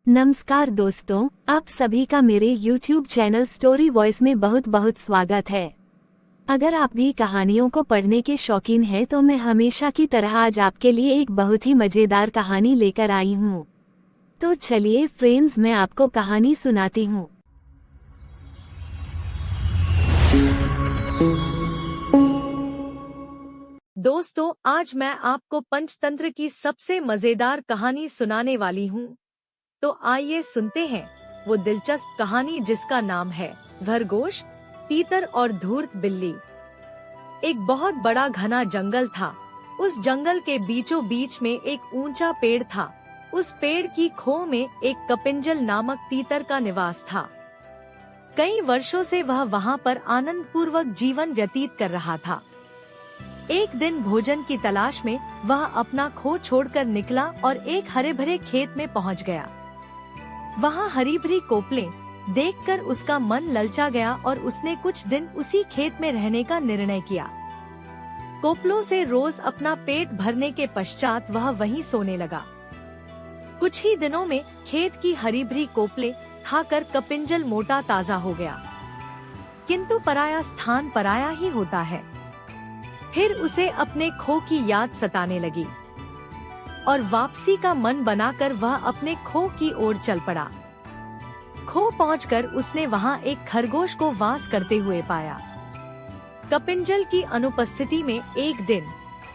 नमस्कार दोस्तों, आप सभी का मेरे YouTube चैनल स्टोरी वॉइस में बहुत बहुत स्वागत है। अगर आप भी कहानियों को पढ़ने के शौकीन हैं तो मैं हमेशा की तरह आज आपके लिए एक बहुत ही मज़ेदार कहानी लेकर आई हूँ। तो चलिए फ्रेंड्स, मैं आपको कहानी सुनाती हूँ। दोस्तों, आज मैं आपको पंचतंत्र की सबसे मजेदार कहानी सुनाने वाली हूँ। तो आइए सुनते हैं वो दिलचस्प कहानी जिसका नाम है खरगोश, तीतर और धूर्त बिल्ली। एक बहुत बड़ा घना जंगल था। उस जंगल के बीचों बीच में एक ऊंचा पेड़ था। उस पेड़ की खोह में एक कपिंजल नामक तीतर का निवास था। कई वर्षों से वह वहाँ पर आनंद पूर्वक जीवन व्यतीत कर रहा था। एक दिन भोजन की तलाश में वह अपना खोह छोड़कर निकला और एक हरे भरे खेत में पहुँच गया। वहाँ हरी भरी कोपलें देखकर उसका मन ललचा गया और उसने कुछ दिन उसी खेत में रहने का निर्णय किया। कोपलों से रोज अपना पेट भरने के पश्चात वह वहीं सोने लगा। कुछ ही दिनों में खेत की हरी भरी कोपलें खाकर कपिंजल मोटा ताजा हो गया। किंतु पराया स्थान पराया ही होता है। फिर उसे अपने खोह की याद सताने लगी और वापसी का मन बनाकर वह अपने खोह की ओर चल पड़ा। खोह पहुंचकर उसने वहां एक खरगोश को वास करते हुए पाया। कपिंजल की अनुपस्थिति में एक दिन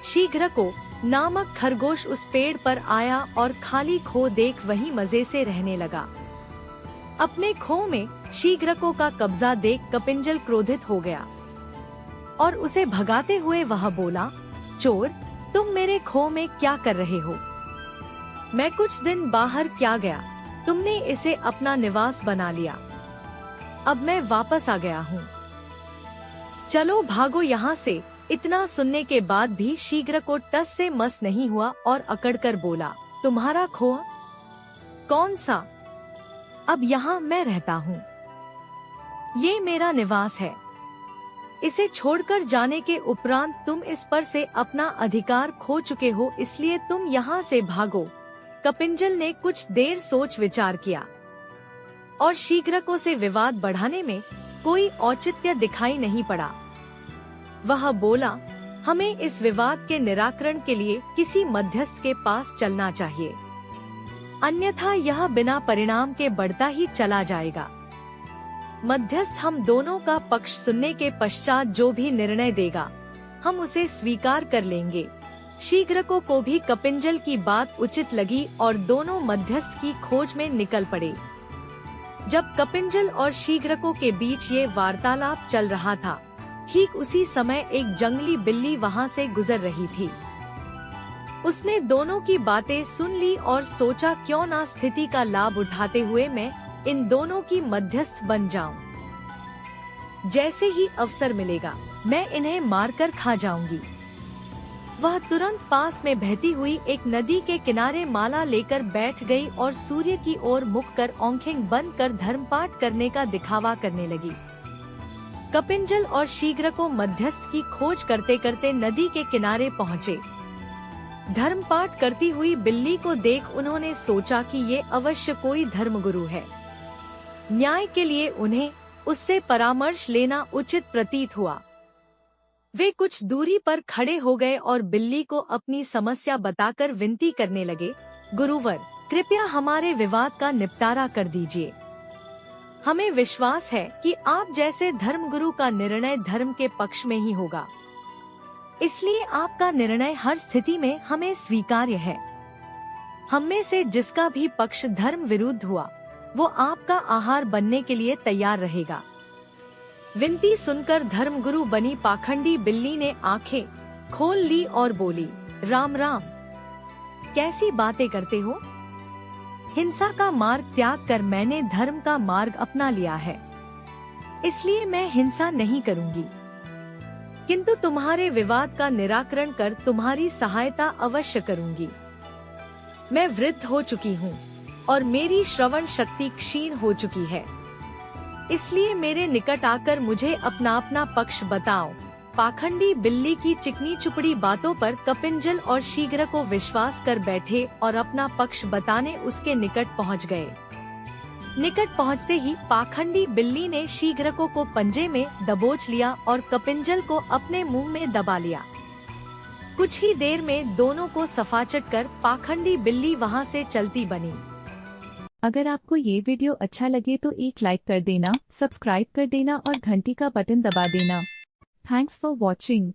शीघ्रको नामक खरगोश उस पेड़ पर आया और खाली खोह देख वहीं मजे से रहने लगा। अपने खोह में शीघ्रको का कब्जा देख कपिंजल क्रोधित हो गया और उसे भगाते हुए वह बोला, चोर, तुम मेरे खोह में क्या कर रहे हो? मैं कुछ दिन बाहर क्या गया, तुमने इसे अपना निवास बना लिया। अब मैं वापस आ गया हूँ। चलो भागो यहाँ से। इतना सुनने के बाद भी शीघ्रको टस से मस नहीं हुआ और अकड़कर बोला, तुम्हारा खोह? कौन सा? अब यहाँ मैं रहता हूँ। ये मेरा निवास है। इसे छोड़कर जाने के उपरांत तुम इस पर से अपना अधिकार खो चुके हो, इसलिए तुम यहाँ से भागो। कपिंजल ने कुछ देर सोच विचार किया और शीघ्रको से विवाद बढ़ाने में कोई औचित्य दिखाई नहीं पड़ा। वह बोला, हमें इस विवाद के निराकरण के लिए किसी मध्यस्थ के पास चलना चाहिए, अन्यथा यह बिना परिणाम के बढ़ता ही चला जाएगा। मध्यस्थ हम दोनों का पक्ष सुनने के पश्चात जो भी निर्णय देगा हम उसे स्वीकार कर लेंगे। शीघ्रको को भी कपिंजल की बात उचित लगी और दोनों मध्यस्थ की खोज में निकल पड़े। जब कपिंजल और शीघ्रको के बीच ये वार्तालाप चल रहा था, ठीक उसी समय एक जंगली बिल्ली वहाँ से गुजर रही थी। उसने दोनों की बातें सुन ली और सोचा, क्यों ना स्थिति का लाभ उठाते हुए मैं इन दोनों की मध्यस्थ बन जाऊं। जैसे ही अवसर मिलेगा मैं इन्हें मारकर खा जाऊंगी। वह तुरंत पास में बहती हुई एक नदी के किनारे माला लेकर बैठ गई और सूर्य की ओर मुख कर आंखें बंद कर धर्मपाठ करने का दिखावा करने लगी। कपिंजल और शीघ्रको मध्यस्थ की खोज करते करते नदी के किनारे पहुँचे। धर्मपाठ करती हुई बिल्ली को देख उन्होंने सोचा कि ये अवश्य कोई धर्मगुरु है। न्याय के लिए उन्हें उससे परामर्श लेना उचित प्रतीत हुआ। वे कुछ दूरी पर खड़े हो गए और बिल्ली को अपनी समस्या बताकर विनती करने लगे, गुरुवर, कृपया हमारे विवाद का निपटारा कर दीजिए। हमें विश्वास है कि आप जैसे धर्मगुरु का निर्णय धर्म के पक्ष में ही होगा, इसलिए आपका निर्णय हर स्थिति में हमें स्वीकार्य है। हम में से जिसका भी पक्ष धर्म विरुद्ध हुआ वो आपका आहार बनने के लिए तैयार रहेगा। विनती सुनकर धर्मगुरु बनी पाखंडी बिल्ली ने आंखें खोल ली और बोली, राम राम, कैसी बातें करते हो? हिंसा का मार्ग त्याग कर मैंने धर्म का मार्ग अपना लिया है, इसलिए मैं हिंसा नहीं करूंगी, किंतु तुम्हारे विवाद का निराकरण कर तुम्हारी सहायता अवश्य करूंगी। मैं वृद्ध हो चुकी हूँ और मेरी श्रवण शक्ति क्षीण हो चुकी है, इसलिए मेरे निकट आकर मुझे अपना पक्ष बताओ। पाखंडी बिल्ली की चिकनी चुपड़ी बातों पर कपिंजल और शीघ्र को विश्वास कर बैठे और अपना पक्ष बताने उसके निकट पहुंच गए। निकट पहुंचते ही पाखंडी बिल्ली ने शीघ्र को पंजे में दबोच लिया और कपिंजल को अपने मुंह में दबा लिया। कुछ ही देर में दोनों को सफाचट कर पाखंडी बिल्ली वहां से चलती बनी। अगर आपको ये वीडियो अच्छा लगे तो एक लाइक कर देना, सब्सक्राइब कर देना और घंटी का बटन दबा देना। Thanks for watching.